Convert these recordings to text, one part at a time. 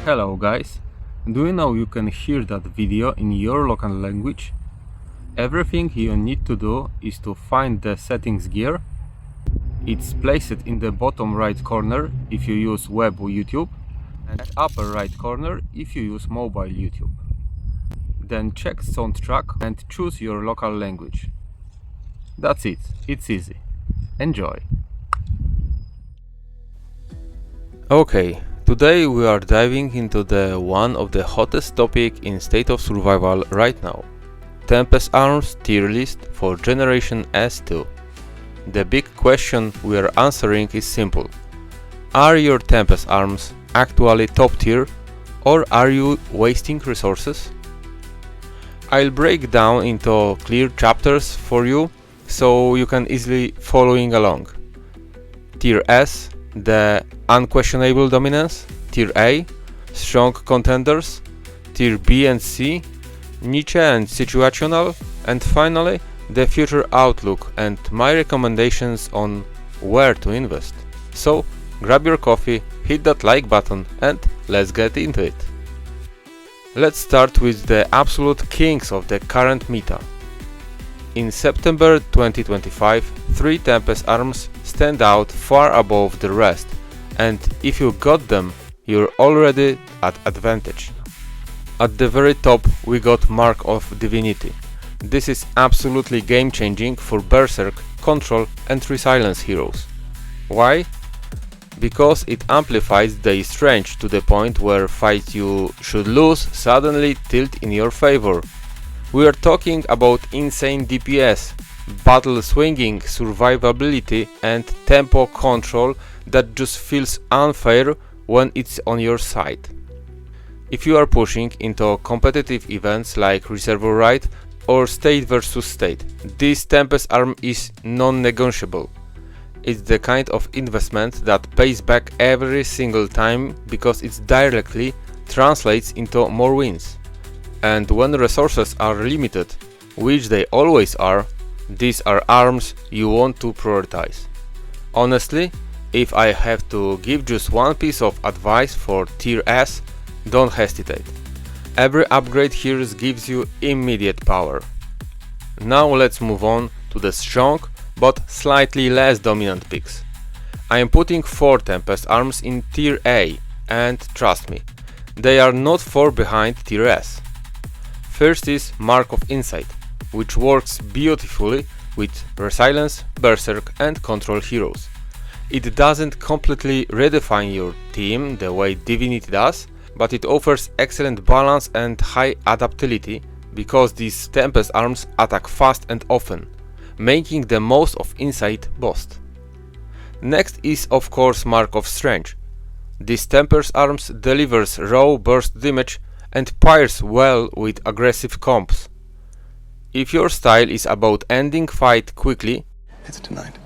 Hello guys, do you know you can hear that video in your local language? Everything you need to do is to find the settings gear. It's placed in the bottom right corner if you use web YouTube and upper right corner if you use mobile YouTube. Then check soundtrack and choose your local language. That's it, it's easy. Enjoy! Okay, today we are diving into the one of the hottest topic in State of Survival right now. Tempest Arms Tier List for Generation S2. The big question we are answering is simple. Are your Tempest Arms actually top tier, or are you wasting resources? I'll break down into clear chapters for you so you can easily following along. Tier S, the unquestionable dominance. Tier A, strong contenders. Tier B and C, niche and situational. And finally, the future outlook and my recommendations on where to invest. So, grab your coffee, hit that like button and let's get into it. Let's start with the absolute kings of the current meta. In September 2025, 3 Tempest Arms stand out far above the rest, and if you got them, you're already at advantage. At the very top we got Mark of Divinity. This is absolutely game changing for Berserk, Control and Resilience heroes. Why? Because it amplifies their strength to the point where fights you should lose suddenly tilt in your favor. We are talking about insane DPS, battle swinging, survivability and tempo control that just feels unfair when it's on your side. If you are pushing into competitive events like Reservoir Raid or State vs State, this Tempest Arm is non-negotiable. It's the kind of investment that pays back every single time because it directly translates into more wins. And when resources are limited, which they always are, these are arms you want to prioritize. Honestly, if I have to give just one piece of advice for Tier S, don't hesitate. Every upgrade here gives you immediate power. Now let's move on to the strong but slightly less dominant picks. I am putting 4 Tempest Arms in Tier A, and trust me, they are not far behind Tier S. First is Mark of Insight, which works beautifully with Resilience, Berserk and Control heroes. It doesn't completely redefine your team the way Divinity does, but it offers excellent balance and high adaptability because these Tempest Arms attack fast and often, making the most of Insight boost. Next is of course Mark of Strength. This Tempest Arms delivers raw burst damage and pairs well with aggressive comps. If your style is about ending fight quickly, it's tonight.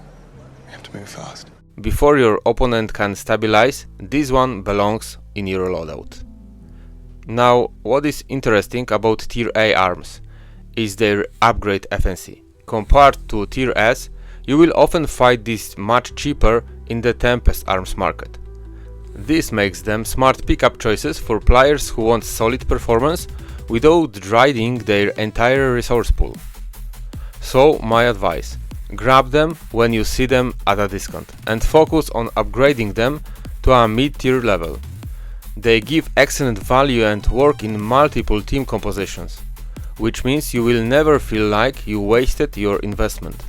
We have to move fast. Before your opponent can stabilize, this one belongs in your loadout. Now, what is interesting about Tier A arms is their upgrade efficiency. Compared to Tier S, you will often find this much cheaper in the Tempest Arms market. This makes them smart pickup choices for players who want solid performance without draining their entire resource pool. So, my advice: grab them when you see them at a discount and focus on upgrading them to a mid-tier level. They give excellent value and work in multiple team compositions, which means you will never feel like you wasted your investment.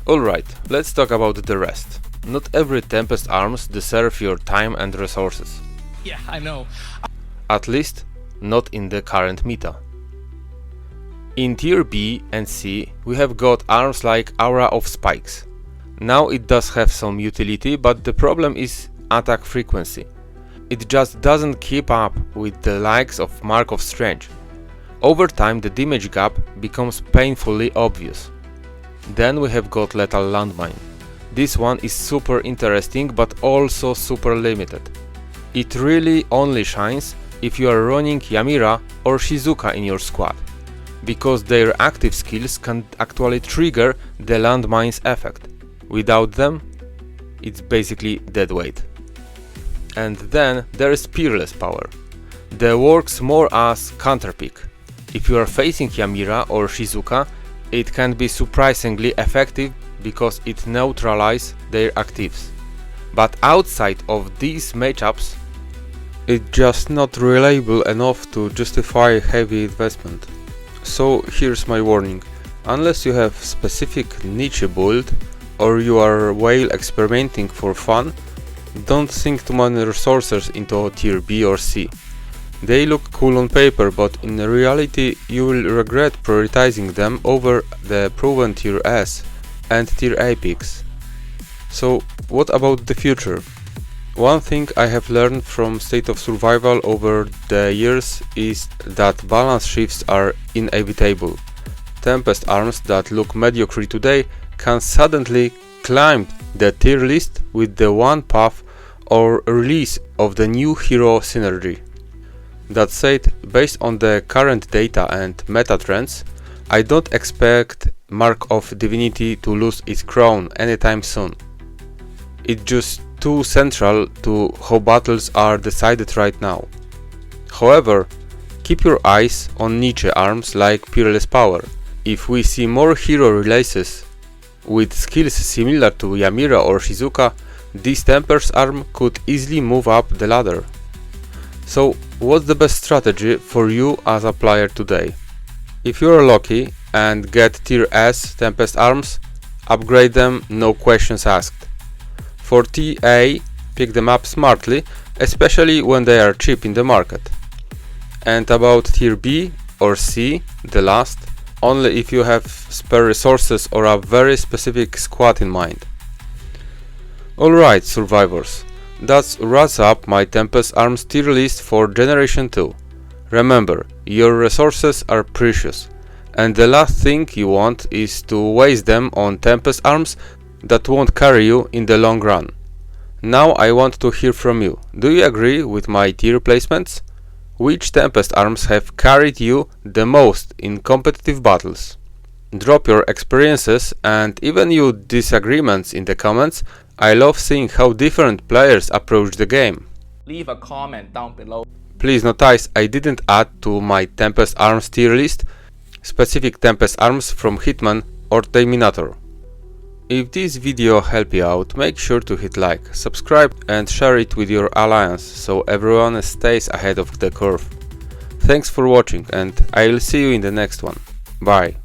Alright, let's talk about the rest. Not every Tempest Arms deserve your time and resources. Yeah, I know. At least, not in the current meta. In Tier B and C, we have got arms like Aura of Spikes. Now it does have some utility, but the problem is attack frequency. It just doesn't keep up with the likes of Mark of Strength. Over time the damage gap becomes painfully obvious. Then we have got Lethal Landmine. This one is super interesting but also super limited. It really only shines if you are running Yamira or Shizuka in your squad, because their active skills can actually trigger the landmine's effect. Without them, it's basically dead weight. And then there is Peerless Power. That works more as counterpick. If you are facing Yamira or Shizuka, it can be surprisingly effective because it neutralizes their actives. But outside of these matchups, it's just not reliable enough to justify heavy investment. So here's my warning: unless you have specific niche build or you are while experimenting for fun, don't sink too many resources into tier B or C. They look cool on paper, but in reality you will regret prioritizing them over the proven tier S and tier A picks. So what about the future? One thing I have learned from State of Survival over the years is that balance shifts are inevitable. Tempest Arms that look mediocre today can suddenly climb the tier list with the one path or release of the new hero synergy. That said, based on the current data and meta trends, I don't expect Mark of Divinity to lose its crown anytime soon. It's just too central to how battles are decided right now. However, keep your eyes on niche arms like Peerless Power. If we see more hero releases with skills similar to Yamira or Shizuka, this Tempest arm could easily move up the ladder. So what's the best strategy for you as a player today? If you're lucky and get tier S Tempest arms, upgrade them, no questions asked. For TA, pick them up smartly, especially when they are cheap in the market. And about tier B or C, the last, only if you have spare resources or a very specific squad in mind. Alright survivors, that wraps up my Tempest Arms tier list for Generation 2. Remember, your resources are precious, and the last thing you want is to waste them on Tempest Arms that won't carry you in the long run. Now I want to hear from you. Do you agree with my tier placements? Which Tempest Arms have carried you the most in competitive battles? Drop your experiences and even your disagreements in the comments. I love seeing how different players approach the game. Leave a comment down below. Please notice I didn't add to my Tempest Arms tier list specific Tempest Arms from Hitman or Terminator. If this video helped you out, make sure to hit like, subscribe and share it with your alliance so everyone stays ahead of the curve. Thanks for watching and I'll see you in the next one. Bye.